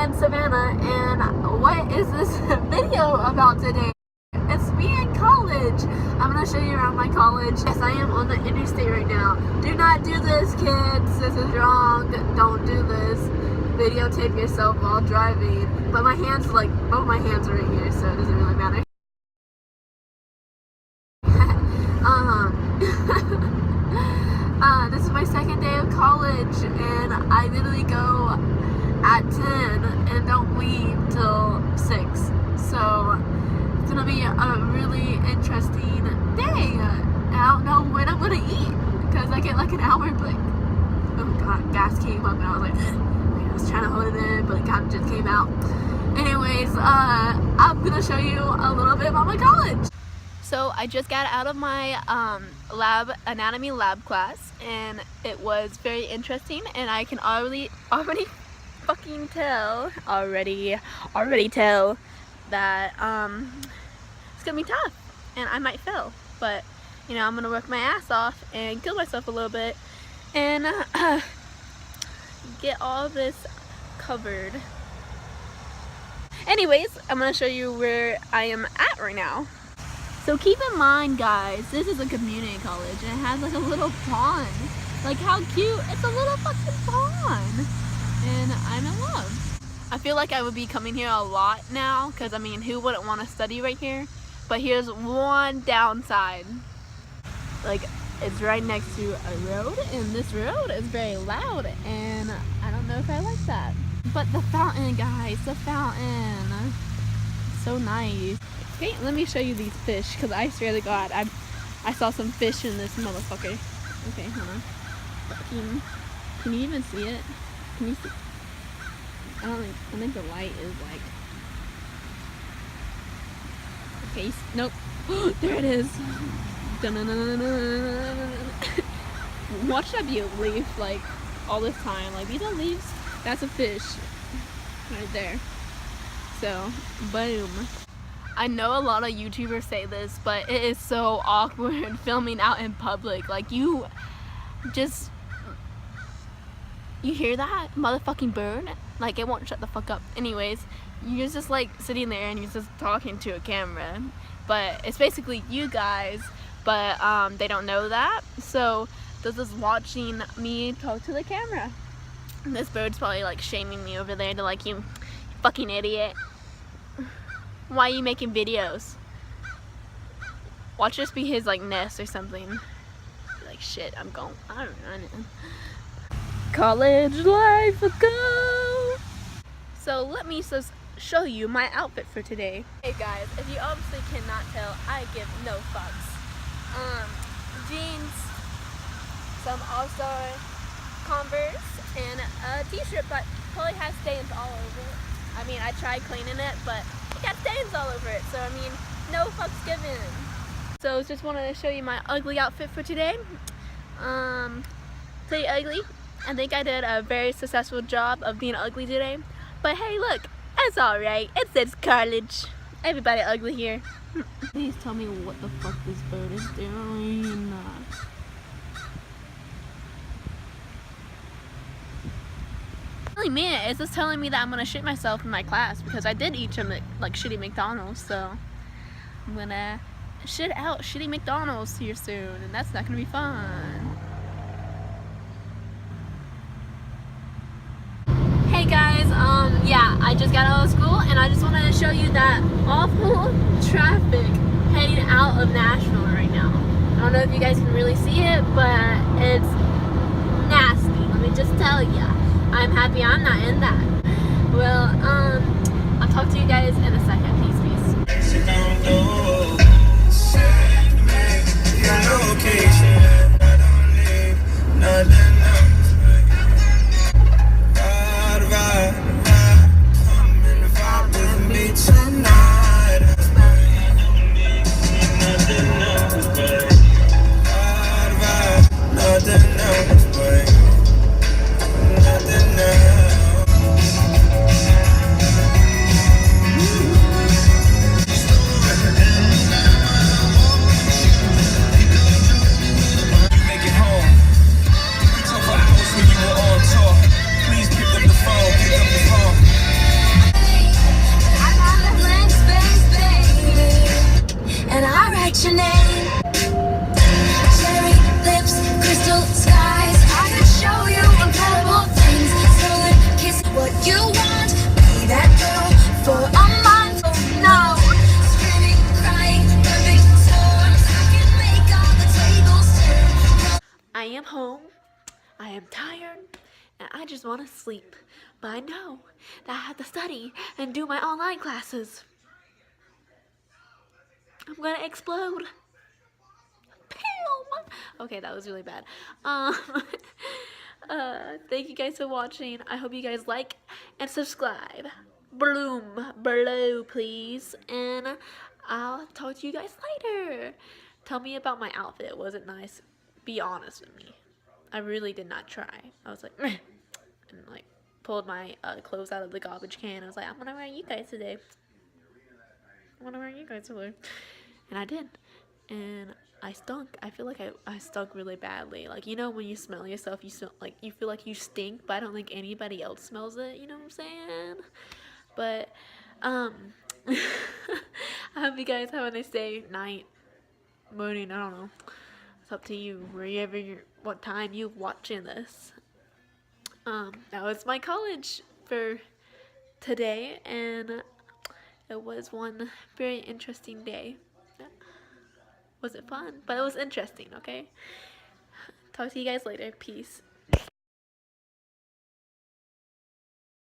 in Savannah, and what is this video about today? It's me in college. I'm gonna show you around my college. Yes, I am on the interstate right now. Do not do this, kids. This is wrong. Don't do this. Videotape yourself while driving. But my hands, like, both my hands are right here, so it doesn't really matter. This is my second day of college, and I literally go at 10 and don't leave till 6. So it's gonna be a really interesting day. I don't know when I'm gonna eat because I get like an hour break. Oh god, gas came up and I was like, I was trying to hold it in, but it kind of just came out. Anyways, I'm gonna show you a little bit about my college. So I just got out of my anatomy lab class, and it was very interesting, and I can already fucking tell that it's gonna be tough and I might fail, but you know, I'm gonna work my ass off and kill myself a little bit and get all this covered. Anyways, I'm gonna show you where I am at right now. So keep in mind, guys, this is a community college and it has like a little pond. Like, how cute. It's a little fucking pond. And I'm in love. I feel like I would be coming here a lot now because, I mean, who wouldn't want to study right here? But here's one downside. Like, it's right next to a road, and this road is very loud, and I don't know if I like that. But the fountain, guys, the fountain. So nice. Okay, let me show you these fish, because I swear to God, I saw some fish in this motherfucker. Okay, hold on. Can you even see it? Can you see? I think the light is like... Okay, nope. There it is. Watch that be a leaf, like, all this time. Like, these are leaves. That's a fish. Right there. So, boom. I know a lot of YouTubers say this, but it is so awkward filming out in public. Like, you hear that motherfucking bird? Like, it won't shut the fuck up. Anyways, you're just like sitting there and you're just talking to a camera, but it's basically you guys, but they don't know that, so they're just watching me talk to the camera. And this bird's probably like shaming me over there. They're like, you fucking idiot, why are you making videos? Watch this be his like nest or something. Like, shit, I'm don't know. College life ago. So let me show you my outfit for today. Hey guys, if you obviously cannot tell, I give no fucks. Jeans, some All-Star Converse, and a t-shirt that probably has stains all over it. I mean, I tried cleaning it, but it got stains all over it, so I mean, no fucks given. So just wanted to show you my ugly outfit for today. Pretty ugly. I think I did a very successful job of being ugly today. But hey, look, it's alright. It says college. Everybody ugly here. Please tell me what the fuck this bird is doing. Really, man, it's just telling me that I'm gonna shit myself in my class because I did eat some like shitty McDonald's, so I'm gonna shit out shitty McDonald's here soon, and that's not gonna be fun. Hey guys, yeah, I just got out of school and I just wanted to show you that awful traffic heading out of Nashville right now. I don't know if you guys can really see it, but it's nasty, let me just tell ya. I'm happy I'm not in that. Well, I'll talk to you guys in a second. Peace, am home. I am tired and I just want to sleep. But I know that I have to study and do my online classes. I'm gonna explode. Okay, that was really bad. Thank you guys for watching. I hope you guys like and subscribe. Bloom below, please. And I'll talk to you guys later. Tell me about my outfit. Was it nice? Be honest with me. I really did not try. I was like, meh, and like pulled my clothes out of the garbage can. I was like, I'm gonna wear you guys today. I'm gonna wear you guys today. And I did. And I stunk. I feel like I stunk really badly. Like, you know, when you smell yourself, you smell like you feel like you stink, but I don't think anybody else smells it. You know what I'm saying? But I hope you guys have a nice day, night, morning. I don't know. It's up to you. Wherever what time you watching this. That was my college for today, and it was one very interesting day. Was it fun? But it was interesting, okay? Talk to you guys later. Peace.